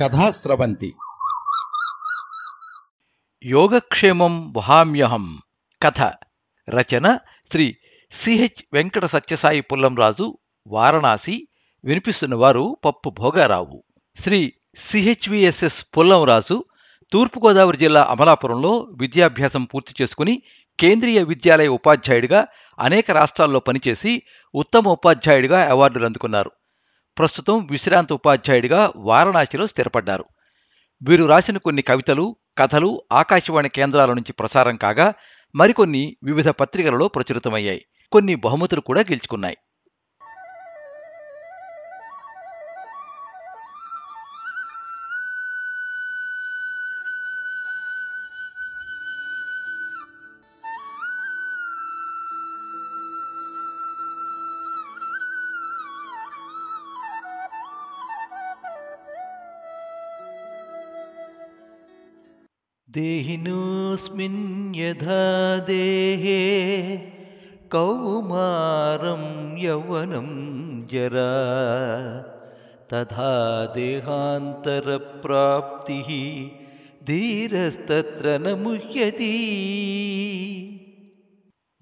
కథాస్రవంతి. యోగక్షేమం వహామ్యహం. కథ రచన శ్రీ సిహెచ్ వెంకట సత్యసాయి పుల్లంరాజు, వారణాసి. వినిపిస్తున్నవారు పప్పు భోగారావు. శ్రీ సిహెచ్విఎస్ఎస్ పుల్లంరాజు తూర్పుగోదావరి జిల్లా అమలాపురంలో విద్యాభ్యాసం పూర్తి చేసుకుని కేంద్రీయ విద్యాలయ ఉపాధ్యాయుడిగా అనేక రాష్ట్రాల్లో పనిచేసి ఉత్తమ ఉపాధ్యాయుడిగా అవార్డులు అందుకున్నారు. ప్రస్తుతం విశ్రాంత ఉపాధ్యాయుడిగా వారణాసిలో స్థిరపడ్డారు. వీరు రాసిన కొన్ని కవితలు, కథలు ఆకాశవాణి కేంద్రాల నుంచి ప్రసారం కాగా మరికొన్ని వివిధ పత్రికలలో ప్రచురితమయ్యాయి. కొన్ని బహుమతులు కూడా గెలుచుకున్నాయి. దేహినోస్మిన్ యథా దేహే కౌమారం యౌవనం జరా తథా దేహాంతర ప్రాప్తి ధీరస్తత్ర న ముహ్యతి.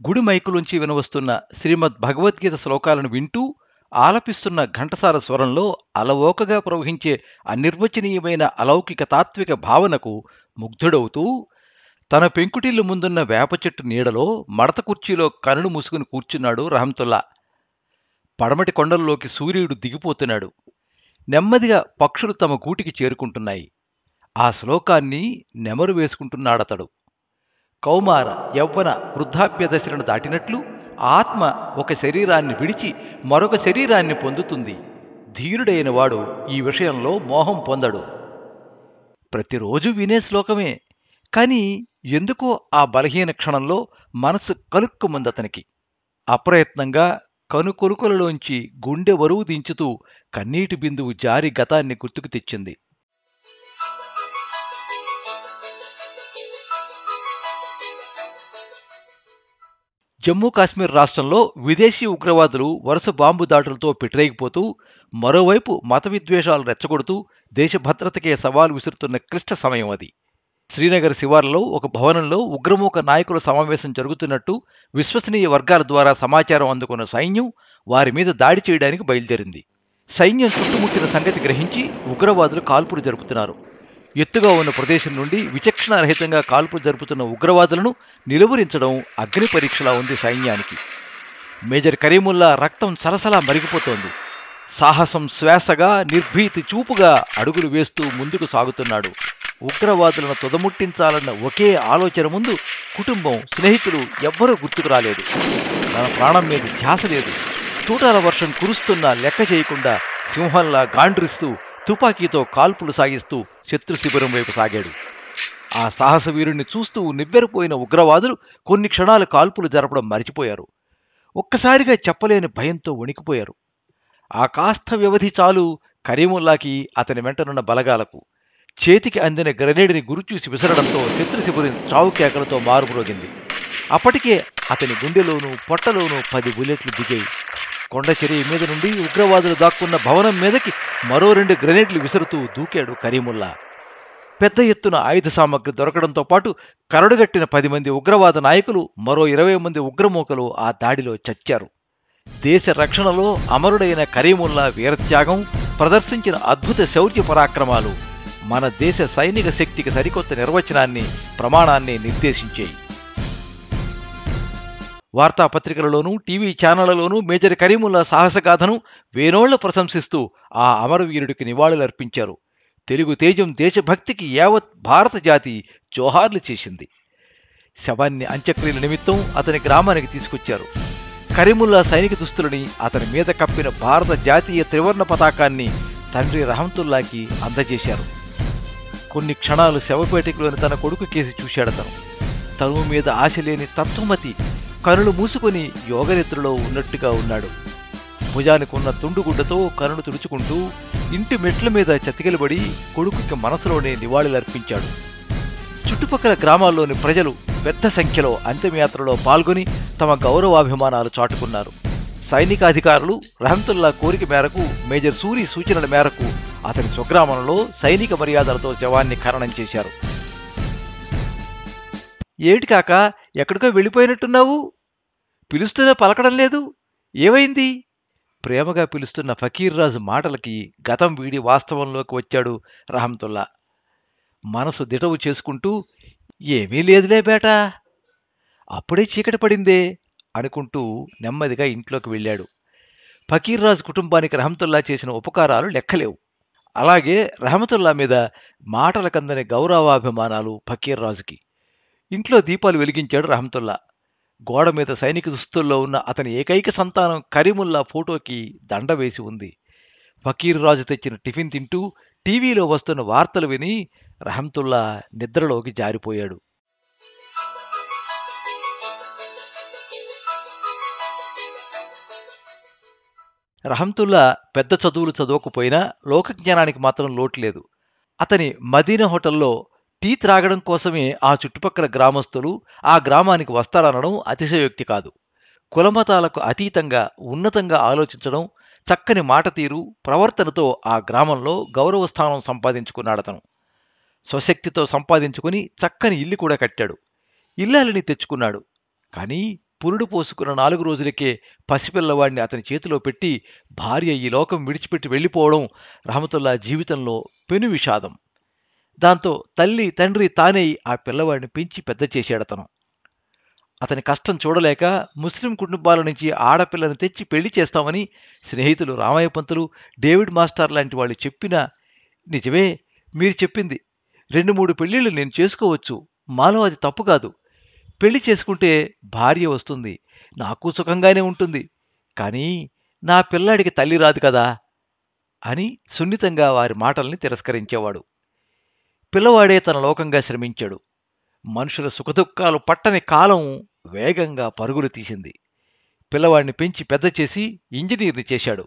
గుడి మైకులోంచి వినవస్తున్న శ్రీమద్ భగవద్గీత శ్లోకాలను వింటూ ఆలపిస్తున్న ఘంటసాల స్వరంలో అలవోకగా ప్రవహించే అనిర్వచనీయమైన అలౌకిక తాత్విక భావనకు ముగ్ధుడవుతూ తన పెంకుటిల్లు ముందున్న వేప చెట్టు నీడలో మడత కుర్చీలో కనులు మూసుకుని కూర్చున్నాడు రహంతుల్లా. పడమటి కొండల్లోకి సూర్యుడు దిగిపోతున్నాడు. నెమ్మదిగా పక్షులు తమ గూటికి చేరుకుంటున్నాయి. ఆ శ్లోకాన్ని నెమరు వేసుకుంటున్నాడతడు. కౌమార యవ్వన వృద్ధాప్య దశలను దాటినట్లు ఆత్మ ఒక శరీరాన్ని విడిచి మరొక శరీరాన్ని పొందుతుంది. ధీరుడైన వాడు ఈ విషయంలో మోహం పొందడు. ప్రతిరోజు వినే శ్లోకమే, కాని ఎందుకో ఆ బలహీన క్షణంలో మనసు కలుక్కుమందతనికి. అప్రయత్నంగా కనుకొరుకులలోంచి గుండె వరువు దించుతూ కన్నీటి బిందువు జారి గతాన్ని గుర్తుకు తెచ్చింది. జమ్మూ కాశ్మీర్ రాష్ట్రంలో విదేశీ ఉగ్రవాదులు వరుస బాంబు దాడులతో పిట్రేగిపోతూ, మరోవైపు మత విద్వేషాలు రెచ్చగొడుతూ దేశ భద్రతకే సవాలు విసురుతున్న క్లిష్ట సమయం అది. శ్రీనగర్ శివార్లలో ఒక భవనంలో ఉగ్రమూక నాయకుల సమావేశం జరుగుతున్నట్టు విశ్వసనీయ వర్గాల ద్వారా సమాచారం అందుకున్న సైన్యం వారి మీద దాడి చేయడానికి బయలుదేరింది. సైన్యం చుట్టుముట్టిన సంగతి గ్రహించి ఉగ్రవాదులు కాల్పులు జరుపుతున్నారు. ఎత్తుగా ఉన్న ప్రదేశం నుండి విచక్షణారహితంగా కాల్పులు జరుపుతున్న ఉగ్రవాదులను నిలువరించడం అగ్ని పరీక్షలా ఉంది సైన్యానికి. మేజర్ కరీముల్లా రక్తం సలసలా మరిగిపోతోంది. సాహసం శ్వాసగా, నిర్భీతి చూపుగా అడుగులు వేస్తూ ముందుకు సాగుతున్నాడు. ఉగ్రవాదులను తుదముట్టించాలన్న ఒకే ఆలోచన ముందు కుటుంబం, స్నేహితులు ఎవ్వరూ గుర్తుకు రాలేదు. తన ప్రాణం మీద ధ్యాస లేదు. తూటాల వర్షం కురుస్తున్నా లెక్క చేయకుండా సింహంలా గాండ్రిస్తూ తుపాకీతో కాల్పులు సాగిస్తూ శత్రు శిబిరం వైపు సాగాడు. ఆ సాహస వీరుణ్ణి చూస్తూ నివ్వెరపోయిన ఉగ్రవాదులు కొన్ని క్షణాలు కాల్పులు జరపడం మరిచిపోయారు. ఒక్కసారిగా చెప్పలేని భయంతో వణికిపోయారు. ఆ కాస్త వ్యవధి చాలు కరీముల్లాకి, అతని వెంటనున్న బలగాలకు. చేతికి అందిన గ్రెనేడ్ని గురిచూసి విసరడంతో శత్రు శిబిరం చావు కేకలతో మారుమ్రోగింది. అప్పటికే అతని గుండెలోనూ పొట్టలోనూ 10 బుల్లెట్లు దిగాయి. కొండచెరి మీద నుండి ఉగ్రవాదులు దాక్కున్న భవనం మీదకి మరో 2 గ్రెనేడ్లు విసురుతూ దూకాడు కరీముల్లా. పెద్ద ఎత్తున ఆయుధ సామగ్రి దొరకడంతో పాటు కరడుగట్టిన 10 మంది ఉగ్రవాద నాయకులు, మరో 20 మంది ఉగ్రమూకలు ఆ దాడిలో చచ్చారు. దేశ రక్షణలో అమరుడైన కరీముల్లా వీరత్యాగం, ప్రదర్శించిన అద్భుత శౌర్య పరాక్రమాలు మన దేశ సైనిక శక్తికి సరికొత్త నిర్వచనాన్ని, ప్రమాణాన్ని నిర్దేశించాయి. వార్తాపత్రికలలోనూ టీవీ ఛానళ్లలోనూ మేజర్ కరీముల్లా సాహసగాథను వేనోళ్ల ప్రశంసిస్తూ ఆ అమరవీరుడికి నివాళులర్పించారు. తెలుగు తేజం దేశభక్తికి యావత్ భారత జాతి జోహార్లు చేసింది. శవాన్ని అంత్యక్రియల నిమిత్తం అతని గ్రామానికి తీసుకొచ్చారు. కరీముల్లా సైనిక దుస్తులని, అతని మీద కప్పిన భారత జాతీయ త్రివర్ణ పతాకాన్ని తండ్రి రహంతుల్లాకి అందజేశారు. కొన్ని క్షణాలు శవపేటికలోని తన కొడుకు కేసి చూశాడతను. తనువు మీద ఆశ లేని తత్వమతి కనులు మూసుకొని యోగనిద్రలో ఉన్నట్టుగా ఉన్నాడు. భుజానికున్న తుండుగుడ్డతో కనులు తుడుచుకుంటూ ఇంటి మెట్ల మీద చతికిలబడి కొడుకుకి మనసులోనే నివాళులర్పించాడు. చుట్టుపక్కల గ్రామాల్లోని ప్రజలు పెద్ద సంఖ్యలో అంత్యయాత్రలో పాల్గొని తమ గౌరవాభిమానాలు చాటుకున్నారు. సైనికాధికారులు రహంతుల్లా కోరిక మేరకు, మేజర్ సూరి సూచనల మేరకు అతని స్వగ్రామంలో సైనిక మర్యాదలతో శవాన్ని ఖననం చేశారు. ఏమిటి కాక, ఎక్కడికో వెళ్ళిపోయినట్టున్నావు? పిలుస్తున్నా పలకడం లేదు, ఏమైంది? ప్రేమగా పిలుస్తున్న ఫకీర్రాజు మాటలకి గతం వీడి వాస్తవంలోకి వచ్చాడు రహంతుల్లా. మనసు దిటవు చేసుకుంటూ, ఏమీ లేదులే బేటా, అప్పుడే చీకటి పడిందే అనుకుంటూ నెమ్మదిగా ఇంట్లోకి వెళ్ళాడు. ఫకీర్రాజు కుటుంబానికి రహంతుల్లా చేసిన ఉపకారాలు లెక్కలేవు. అలాగే రహమతుల్లా మీద మాటలకందని గౌరవాభిమానాలు ఫకీర్రాజుకి. ఇంట్లో దీపాలు వెలిగించాడు రహమతుల్లా. గోడ మీద సైనిక దుస్తుల్లో ఉన్న అతని ఏకైక సంతానం కరీముల్లా ఫోటోకి దండ వేసి ఉంది. ఫకీర్రాజు తెచ్చిన టిఫిన్ తింటూ టీవీలో వస్తున్న వార్తలు విని రహమతుల్లా నిద్రలోకి జారిపోయాడు. రహంతుల్లా పెద్ద చదువులు చదవకపోయినా లోకజ్ఞానానికి మాత్రం లోటు లేదు. అతని మదీనా హోటల్లో టీ త్రాగడం కోసమే ఆ చుట్టుపక్కల గ్రామస్తులు ఆ గ్రామానికి వస్తారనడం అతిశయోక్తి కాదు. కులమతాలకు అతీతంగా ఉన్నతంగా ఆలోచించడం, చక్కని మాట తీరు, ప్రవర్తనతో ఆ గ్రామంలో గౌరవస్థానం సంపాదించుకున్నాడతను. స్వశక్తితో సంపాదించుకుని చక్కని ఇల్లు కూడా కట్టాడు. ఇల్లాలిని తెచ్చుకున్నాడు. కానీ పురుడు పోసుకున్న 4 రోజులకే పసిపిల్లవాడిని అతని చేతిలో పెట్టి భార్య ఈ లోకం విడిచిపెట్టి వెళ్ళిపోవడం రహమతుల్లా జీవితంలో పెను విషాదం. దాంతో తల్లి తండ్రి తానే ఆ పిల్లవాడిని పెంచి పెద్ద చేశాడతను. అతని కష్టం చూడలేక ముస్లిం కుటుంబాల నుంచి ఆడపిల్లను తెచ్చి పెళ్లి చేస్తామని స్నేహితులు రామయ్య పంతులు, డేవిడ్ మాస్టర్ లాంటి వాళ్ళు చెప్పినా, నిజమే మీరు చెప్పింది, 2-3 పెళ్లిళ్లు నేను చేసుకోవచ్చు, మాలో అది తప్పు కాదు, పెళ్లి చేసుకుంటే భార్య వస్తుంది, నాకు సుఖంగానే ఉంటుంది, కానీ నా పిల్లాడికి తల్లి రాదు కదా అని సున్నితంగా వారి మాటల్ని తిరస్కరించేవాడు. పిల్లవాడే తన లోకంగా శ్రమించాడు. మనుషుల సుఖదుఖాలు పట్టని కాలం వేగంగా పరుగులు తీసింది. పిల్లవాడిని పెంచి పెద్ద చేసి ఇంజనీర్ని చేశాడు.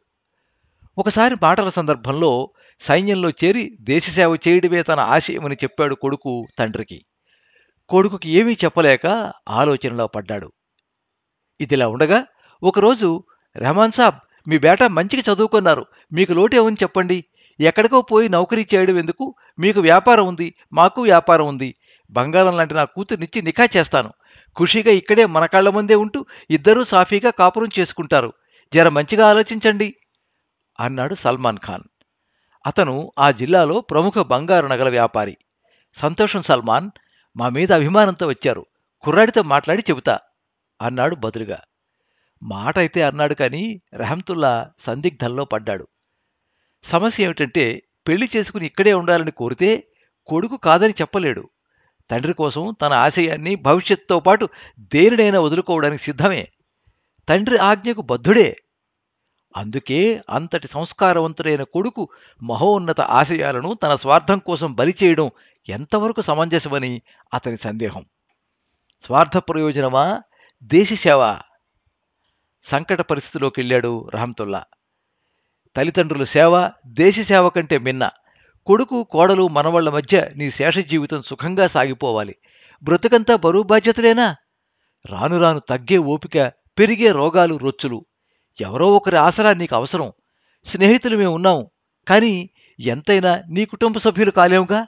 ఒకసారి మాటల సందర్భంలో సైన్యంలో చేరి దేశసేవ చేయడమే తన ఆశయమని చెప్పాడు కొడుకు తండ్రికి. కొడుకుకి ఏమీ చెప్పలేక ఆలోచనలో పడ్డాడు. ఇదిలా ఉండగా ఒకరోజు, రెహమాన్ సాబ్, మీ బేటా మంచిగా చదువుకున్నారు, మీకు లోటేమని చెప్పండి, ఎక్కడికో పోయి నౌకరీ చేయడం ఎందుకు, మీకు వ్యాపారం ఉంది, మాకు వ్యాపారం ఉంది, బంగారం లాంటి నా కూతుర్నిచ్చి నికా చేస్తాను, ఖుషీగా ఇక్కడే మన కళ్ల ముందే ఉంటూ ఇద్దరూ సాఫీగా కాపురం చేసుకుంటారు, జర మంచిగా ఆలోచించండి అన్నాడు సల్మాన్ ఖాన్. అతను ఆ జిల్లాలో ప్రముఖ బంగారు నగల వ్యాపారి. సంతోషం సల్మాన్, మా మీద అభిమానంతో వచ్చారు, కుర్రాడితో మాట్లాడి చెబుతా అన్నాడు బదులుగా. మాట అయితే అన్నాడు, కానీ రెహంతుల్లా సందిగ్ధంలో పడ్డాడు. సమస్య ఏమిటంటే, పెళ్లి చేసుకుని ఇక్కడే ఉండాలని కోరితే కొడుకు కాదని చెప్పలేడు. తండ్రి కోసం తన ఆశయాన్ని, భవిష్యత్తుతో పాటు దేనినైనా వదులుకోవడానికి సిద్ధమే. తండ్రి ఆజ్ఞకు బద్ధుడే. అందుకే అంతటి సంస్కారవంతుడైన కొడుకు మహోన్నత ఆశయాలను తన స్వార్థం కోసం బలి చేయడం ఎంతవరకు సమంజసమని అతని సందేహం. స్వార్థ ప్రయోజనమా, దేశసేవ? సంకట పరిస్థితిలోకి వెళ్ళాడు రహంతుల్లా. తల్లిదండ్రుల సేవ దేశసేవ కంటే మిన్న. కొడుకు కోడలు మనవళ్ల మధ్య నీ శేష జీవితం సుఖంగా సాగిపోవాలి. బ్రతుకంతా బరువు బాధ్యతలేనా? రాను రాను తగ్గే ఓపిక, పెరిగే రోగాలు, రొచ్చులు. ఎవరో ఒకరి ఆసరా నీకు అవసరం. స్నేహితులు మేము ఉన్నాం, కానీ ఎంతైనా నీ కుటుంబ సభ్యులు కాలేముగా.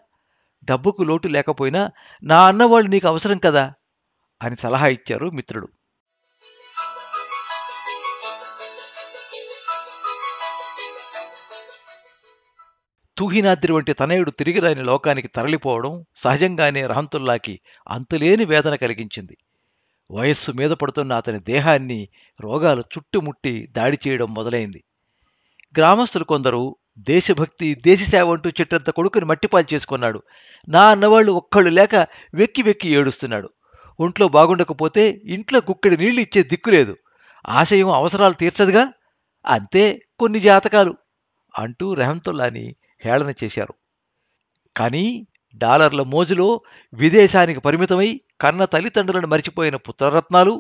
డబ్బుకు లోటు లేకపోయినా నా అన్నవాళ్ళు నీకు అవసరం కదా అని సలహా ఇచ్చారు మిత్రుడు. తూహినాద్రి వంటి తనయుడు తిరిగి రాని లోకానికి తరలిపోవడం సహజంగానే రహంతుల్లాకి అంతులేని వేదన కలిగించింది. వయస్సు మీద పడుతున్న అతని దేహాన్ని రోగాలు చుట్టుముట్టి దాడి చేయడం మొదలైంది. గ్రామస్తులు కొందరు దేశభక్తి, దేశసేవ అంటూ చెట్టంత కొడుకుని మట్టిపాలు చేసుకున్నాడు. నా అన్నవాళ్లు ఒక్కళ్ళు లేక వెక్కి వెక్కి ఏడుస్తున్నాడు. ఒంట్లో బాగుండకపోతే ఇంట్లో గుక్కడి నీళ్లు ఇచ్చే దిక్కులేదు. ఆశయం అవసరాలు తీర్చదుగా, అంతే కొన్ని జాతకాలు అంటూ రెహంతుల్లాని హేళన చేశారు. కానీ డాలర్ల మోజులో విదేశానికి పరిమితమై కన్న తల్లిదండ్రులను మరిచిపోయిన పుత్రరత్నాలు,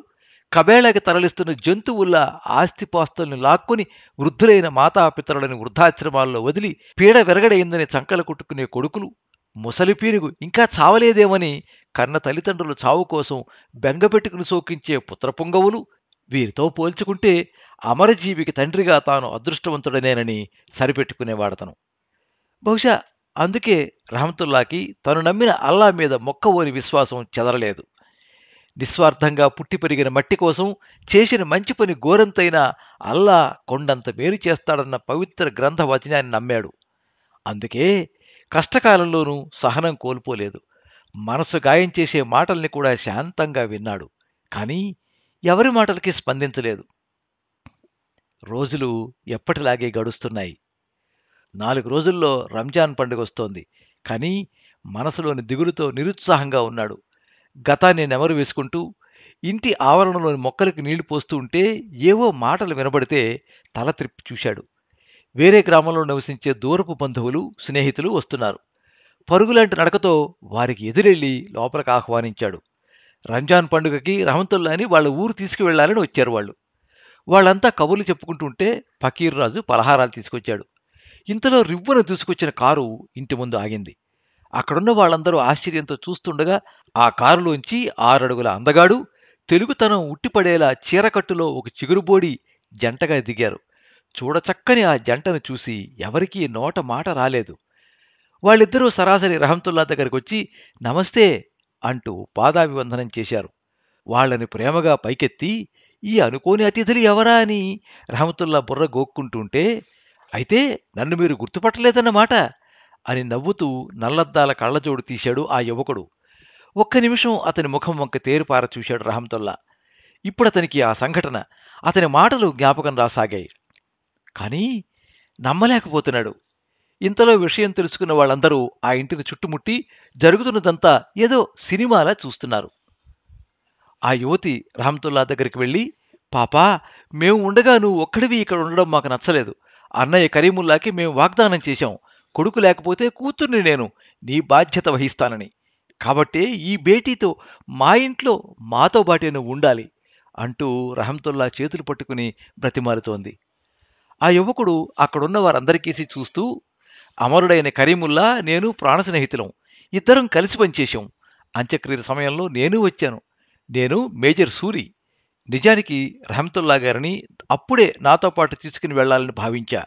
కబేళకి తరలిస్తున్న జంతువుల్లా ఆస్తిపాస్తుల్ని లాక్కుని వృద్ధులైన మాతాపితరులని వృద్ధాశ్రమాల్లో వదిలి పీడ వెరగడైందని చంకలు కుట్టుకునే కొడుకులు, ముసలి పీనుగు ఇంకా చావలేదేమని కన్న తల్లిదండ్రుల చావు కోసం బెంగపెట్టుకుని సోకించే పుత్రపుంగవులు, వీరితో పోల్చుకుంటే అమరజీవికి తండ్రిగా తాను అదృష్టవంతుడనేనని సరిపెట్టుకునేవాడతను. బహుశా అందుకే రహమతుల్లాకి తను నమ్మిన అల్లా మీద మొక్కవోని విశ్వాసం చెదరలేదు. నిస్వార్థంగా పుట్టి పెరిగిన మట్టి కోసం చేసిన మంచి పని ఘోరంతైనా అల్లా కొండంత మేలు చేస్తాడన్న పవిత్ర గ్రంథ వచనాన్ని నమ్మాడు. అందుకే కష్టకాలంలోనూ సహనం కోల్పోలేదు. మనసు గాయం చేసే మాటల్ని కూడా శాంతంగా విన్నాడు. కానీ ఎవరి మాటలకి స్పందించలేదు. రోజులు ఎప్పటిలాగే గడుస్తున్నాయి. 4 రోజుల్లో రంజాన్ పండుగొస్తోంది. కానీ మనసులోని దిగులుతో నిరుత్సాహంగా ఉన్నాడు. గతాన్ని నెమరు వేసుకుంటూ ఇంటి ఆవరణలోని మొక్కలకు నీళ్లు పోస్తూ ఉంటే ఏవో మాటలు వినబడితే తల త్రిప్పి చూశాడు. వేరే గ్రామంలో నివసించే దూరపు బంధువులు, స్నేహితులు వస్తున్నారు. పరుగులాంటి నడకతో వారికి ఎదురెళ్లి లోపలికి ఆహ్వానించాడు. రంజాన్ పండుగకి రహమతుల్లాని వాళ్ళ ఊరు తీసుకువెళ్లాలని వచ్చారు వాళ్ళు. వాళ్ళంతా కబుర్లు చెప్పుకుంటుంటే ఫకీర్ రాజు పలహారాలు తీసుకొచ్చాడు. ఇంతలో రివ్వున దూసుకొచ్చిన కారు ఇంటి ముందు ఆగింది. అక్కడున్న వాళ్ళందరూ ఆశ్చర్యంతో చూస్తుండగా ఆ కారులోంచి 6 అడుగుల అందగాడు, తెలుగుతనం ఉట్టిపడేలా చీరకట్టులో ఒక చిగురుబోడి జంటగా దిగారు. చూడచక్కని ఆ జంటను చూసి ఎవరికీ నోట మాట రాలేదు. వాళ్ళిద్దరూ సరాసరి రహమతుల్లా దగ్గరకొచ్చి నమస్తే అంటూ పాదాభివందనం చేశారు. వాళ్ళని ప్రేమగా పైకెత్తి ఈ అనుకోని అతిథులు ఎవరా అని రహమతుల్లా బుర్ర గోక్కుంటుంటే, అయితే నన్ను మీరు గుర్తుపట్టలేదన్నమాట అని నవ్వుతూ నల్లద్దాల కళ్ళజోడు తీశాడు ఆ యువకుడు. ఒక్క నిమిషం అతని ముఖం వంక తేరిపార చూశాడు రహమతుల్లా. ఇప్పుడతనికి ఆ సంఘటన, అతని మాటలు జ్ఞాపకం రాసాగాయి. కానీ నమ్మలేకపోతున్నాడు. ఇంతలో విషయం తెలుసుకున్న వాళ్ళందరూ ఆ ఇంటిని చుట్టుముట్టి జరుగుతున్నదంతా ఏదో సినిమాలా చూస్తున్నారు. ఆ యువతి రహమతుల్లా దగ్గరికి వెళ్ళి, పాపా, మేము ఉండగా నువ్వు ఒక్కడివి ఇక్కడ ఉండడం మాకు నచ్చలేదు. అన్నయ్య కరీముల్లాకి మేము వాగ్దానం చేశాం, కొడుకు లేకపోతే కూతుర్ని నేను నీ బాధ్యత వహిస్తానని. కాబట్టే ఈ భేటీతో మా ఇంట్లో మాతో బాటే నువ్వు ఉండాలి అంటూ రహమతుల్లా చేతులు పట్టుకుని బ్రతిమాలుతోంది. ఆ యువకుడు అక్కడున్న వారందరికేసి చూస్తూ, అమరుడైన కరీముల్లా నేను ప్రాణ స్నేహితులం, ఇద్దరం కలిసి పనిచేశాం. అంత్యక్రియల సమయంలో నేను వచ్చాను. నేను మేజర్ సూరి. నిజానికి రహమతుల్లా గారిని అప్పుడే నాతో పాటు తీసుకుని వెళ్లాలని భావించా.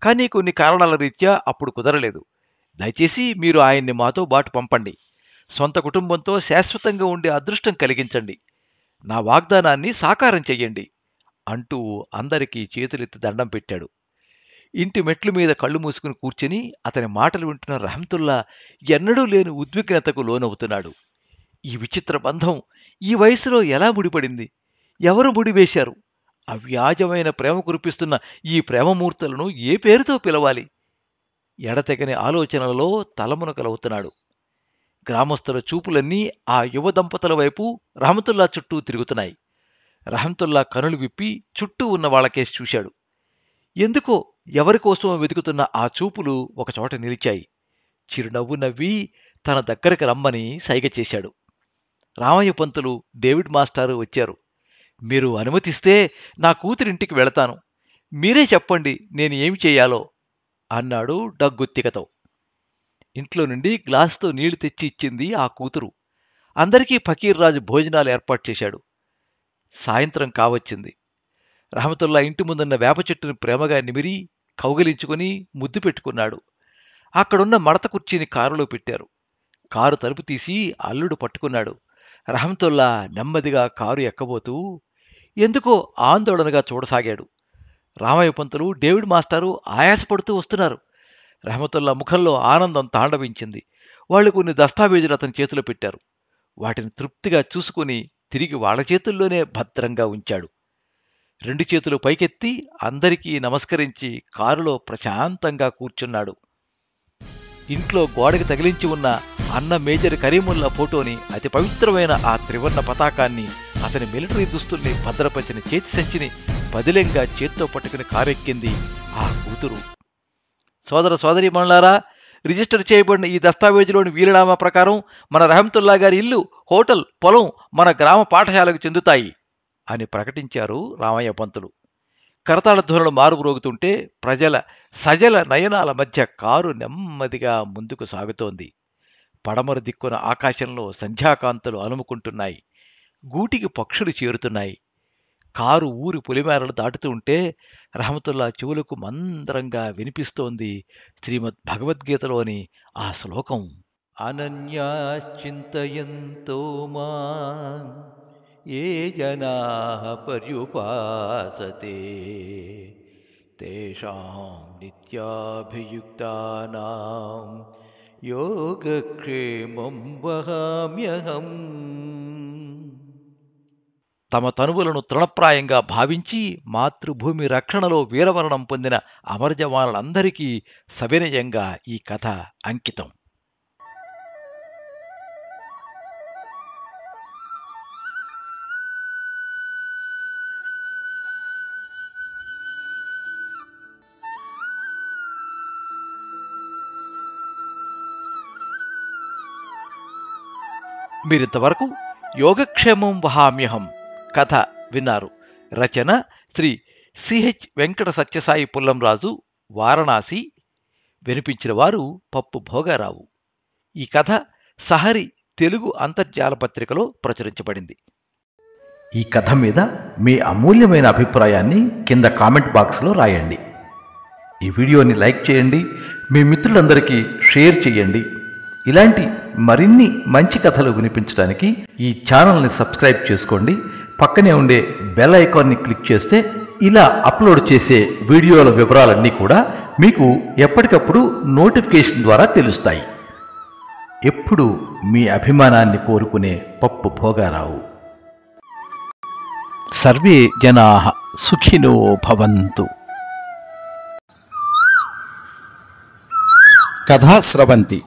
కానీ కొన్ని కారణాల రీత్యా అప్పుడు కుదరలేదు. దయచేసి మీరు ఆయన్ని మాతో బాటు పంపండి. సొంత కుటుంబంతో శాశ్వతంగా ఉండే అదృష్టం కలిగించండి. నా వాగ్దానాన్ని సాకారం చెయ్యండి అంటూ అందరికీ చేతులెత్తి దండం పెట్టాడు. ఇంటి మెట్ల మీద కళ్ళు మూసుకుని కూర్చుని అతని మాటలు వింటున్న రహమతుల్లా ఎన్నడూ లేని ఉద్విగ్నతకు లోనవుతున్నాడు. ఈ విచిత్ర బంధం ఈ వయసులో ఎలా ముడిపడింది? ఎవరు ముడివేశారు? అవ్యాజమైన ప్రేమ కురిపిస్తున్న ఈ ప్రేమమూర్తులను ఏ పేరుతో పిలవాలి? ఎడతెగని ఆలోచనలలో తలమునకలవుతున్నాడు. గ్రామస్తుల చూపులన్నీ ఆ యువ దంపతుల వైపు రహమతుల్లా చుట్టూ తిరుగుతున్నాయి. రహమతుల్లా కనులు విప్పి చుట్టూ ఉన్న వాళ్ళకేసి చూశాడు. ఎందుకో ఎవరికోసమో వెతుకుతున్న ఆ చూపులు ఒకచోట నిలిచాయి. చిరునవ్వు నవ్వి తన దగ్గరికి రమ్మని సైగ చేశాడు. రామయ్య పంతులు, డేవిడ్ మాస్టారు వచ్చారు. మీరు అనుమతిస్తే నా కూతురింటికి వెళతాను. మీరే చెప్పండి నేను ఏమి చెయ్యాలో అన్నాడు డగ్గుత్తికతో. ఇంట్లో నుండి గ్లాసుతో నీళ్లు తెచ్చి ఇచ్చింది ఆ కూతురు. అందరికీ ఫకీర్ రాజు భోజనాలు ఏర్పాటు చేశాడు. సాయంత్రం కావచ్చింది. రహమతుల్లా ఇంటి ముందున్న వేప చెట్టును ప్రేమగా నిమిరి కౌగిలించుకుని ముద్దు పెట్టుకున్నాడు. అక్కడున్న మడత కుర్చీని కారులో పెట్టారు. కారు తలుపు తీసి అల్లుడు పట్టుకున్నాడు. రహమతుల్లా నెమ్మదిగా కారు ఎక్కబోతూ ఎందుకో ఆందోళనగా చూడసాగాడు. రామయ్య పంతులు, డేవిడ్ మాస్టారు ఆయాసపడుతూ వస్తున్నారు. రహమతుల్లా ముఖంలో ఆనందం తాండవించింది. వాళ్ళు కొన్ని దస్తావేజులు అతని చేతిలో పెట్టారు. వాటిని తృప్తిగా చూసుకుని తిరిగి వాళ్ళ చేతుల్లోనే భద్రంగా ఉంచాడు. 2 చేతులు పైకెత్తి అందరికీ నమస్కరించి కారులో ప్రశాంతంగా కూర్చున్నాడు. ఇంట్లో గోడకి తగిలించి ఉన్న అన్న మేజర్ కరీముల్లా ఫోటోని, అతి పవిత్రమైన ఆ త్రివర్ణ పతాకాన్ని, అతని మిలిటరీ దుస్తుల్ని భద్రపరిచిన చేతి సంచిని పదిలంగా చేత్తో పట్టుకుని కారెక్కింది ఆ కూతురు. సోదర సోదరీమణులారా, రిజిస్టర్ చేయబడిన ఈ దస్తావేజులోని వీలునామా ప్రకారం మన రహమతుల్లా గారి ఇల్లు, హోటల్, పొలం మన గ్రామ పాఠశాలకు చెందుతాయి అని ప్రకటించారు రామయ్య పంతులు. కరతాళ ధ్వనులు మారుమ్రోగుతుంటే ప్రజల సజల నయనాల మధ్య కారు నెమ్మదిగా ముందుకు సాగుతోంది. పడమర దిక్కున ఆకాశంలో సంధ్యాకాంతులు అలుముకుంటున్నాయి. గూటికి పక్షులు చేరుతున్నాయి. కారు ఊరి పొలిమేరలు దాటుతూ ఉంటే రహమతుల్లా చెవులకు మందరంగా వినిపిస్తోంది శ్రీమద్ భగవద్గీతలోని ఆ శ్లోకం. అనన్యాశ్చింతయంతో మాం ఏ జనాః పర్యుపాసతే తేషాం నిత్యాభియుక్తానాం యోగక్షేమం వహామ్యహం. తమ తనువులను తృణప్రాయంగా భావించి మాతృభూమి రక్షణలో వీరమరణం పొందిన అమరజవానులందరికీ సవినయంగా ఈ కథ అంకితం. మీరింతవరకు యోగక్షేమం వహామ్యహం కథ విన్నారు. రచన శ్రీ సిహెచ్ వెంకట సత్యసాయి పుల్లంరాజు, వారణాసి. వినిపించిన వారు పప్పు భోగారావు. ఈ కథ సహరి తెలుగు అంతర్జాల పత్రికలో ప్రచురించబడింది. ఈ కథ మీద మీ అమూల్యమైన అభిప్రాయాన్ని కింద కామెంట్ బాక్స్లో రాయండి. ఈ వీడియోని లైక్ చేయండి, మీ మిత్రులందరికీ షేర్ చేయండి. ఇలాంటి మరిన్ని మంచి కథలు వినిపించడానికి ఈ ఛానల్ని సబ్స్క్రైబ్ చేసుకోండి. పక్కనే ఉండే బెల్ ఐకాన్ని క్లిక్ చేస్తే ఇలా అప్లోడ్ చేసే వీడియోల వివరాలన్నీ కూడా మీకు ఎప్పటికప్పుడు నోటిఫికేషన్ ద్వారా తెలుస్తాయి. ఎప్పుడు మీ అభిమానాన్ని కోరుకునే పప్పు భోగారావు. సర్వే జనాః సుఖినో భవంతు. కథా స్రవంతి.